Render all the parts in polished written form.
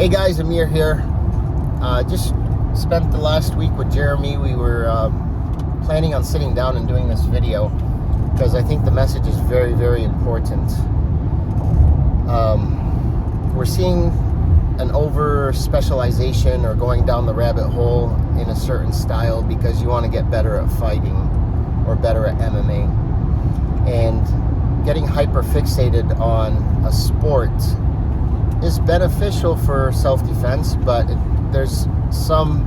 Hey guys, Amir here. Just spent the last week with Jeremy. We were planning on sitting down and doing this video because I think the message is very, very important. We're seeing an over-specialization or going down the rabbit hole in a certain style because you want to get better at fighting or better at MMA. And getting hyper-fixated on a sport is beneficial for self-defense, but there's some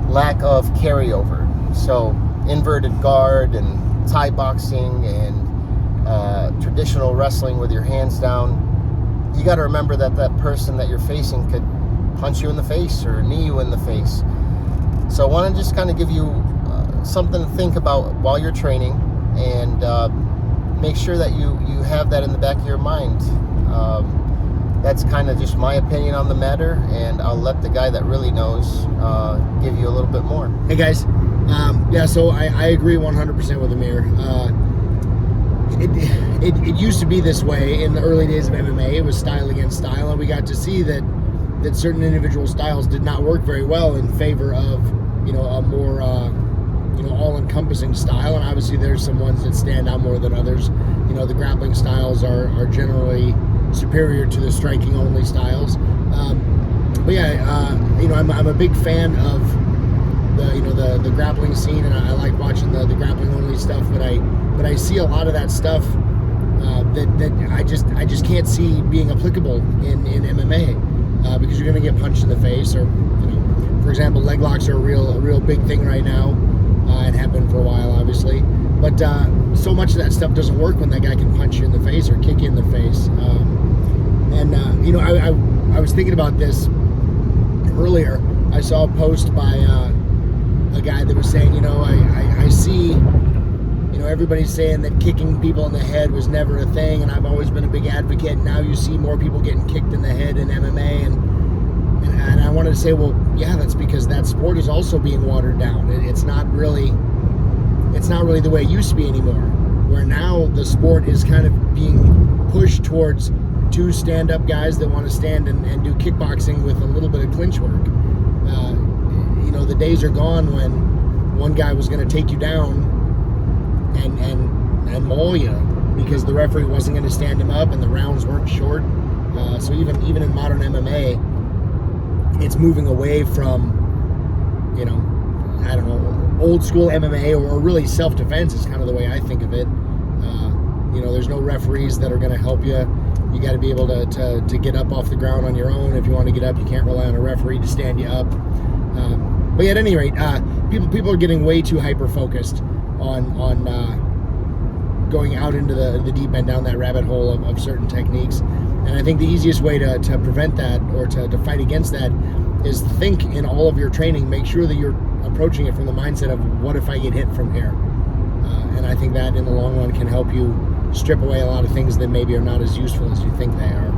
lack of carryover. So inverted guard and Thai boxing and traditional wrestling with your hands down, you got to remember that that person that you're facing could punch you in the face or knee you in the face. So I want to just kind of give you something to think about while you're training, and make sure that you have that in the back of your mind. That's kind of just my opinion on the matter, and I'll let the guy that really knows give you a little bit more. Hey guys, yeah, so I agree 100% with Amir. It used to be this way in the early days of MMA. It was style against style, and we got to see that certain individual styles did not work very well in favor of, a more all-encompassing style. And obviously there's some ones that stand out more than others. The grappling styles are generally superior to the striking only styles. But yeah, I'm a big fan of the grappling scene, and I like watching the grappling only stuff. But I see a lot of that stuff that I just can't see being applicable in MMA, because you're going to get punched in the face, or for example, leg locks are a real big thing right now, and have been for a while, obviously. But so much of that stuff doesn't work when that guy can punch you in the face or kick you in the face. I was thinking about this earlier. I saw a post by a guy that was saying, I see, everybody's saying that kicking people in the head was never a thing, and I've always been a big advocate. And now you see more people getting kicked in the head in MMA, and I wanted to say, well, yeah, that's because that sport is also being watered down. It's not really the way it used to be anymore, where now the sport is kind of being pushed towards two stand-up guys that want to stand and do kickboxing with a little bit of clinch work. The days are gone when one guy was going to take you down and maul you because the referee wasn't going to stand him up and the rounds weren't short. So even in modern MMA, it's moving away from, old school MMA, or really self-defense is kind of the way I think of it. There's no referees that are going to help you. You got to be able to get up off the ground on your own. If you want to get up, you can't rely on a referee to stand you up. But at any rate, people are getting way too hyper-focused on going out into the deep end, down that rabbit hole of certain techniques. And I think the easiest way to prevent that, or to fight against that, is think in all of your training, make sure that you're approaching it from the mindset of, what if I get hit from here? And I think that in the long run can help you strip away a lot of things that maybe are not as useful as you think they are.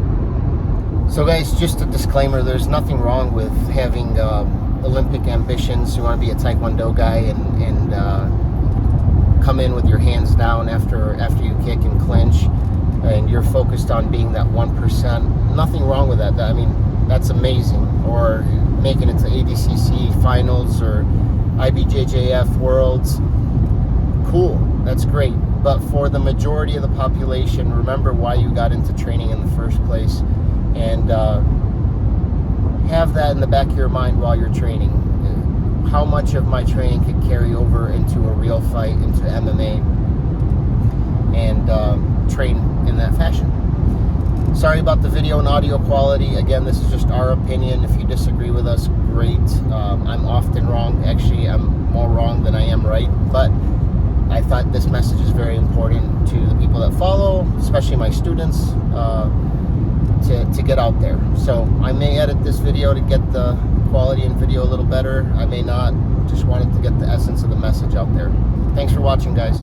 So guys, just a disclaimer, there's nothing wrong with having Olympic ambitions. You want to be a Taekwondo guy and come in with your hands down after you kick and clinch, and you're focused on being that 1%. Nothing wrong with that. I mean, that's amazing. Or making it to ADCC finals or IBJJF worlds. Cool, that's great. But for the majority of the population, remember why you got into training in the first place, and have that in the back of your mind while you're training. How much of my training could carry over into a real fight, into MMA, and train in that fashion. Sorry about the video and audio quality. Again, this is just our opinion. If you disagree with us, great. I'm often wrong. Actually, I'm more wrong than I am right. But I thought this message is very important to the people that follow, especially my students, to get out there. So I may edit this video to get the quality in video a little better. I may not. Just wanted to get the essence of the message out there. Thanks for watching, guys.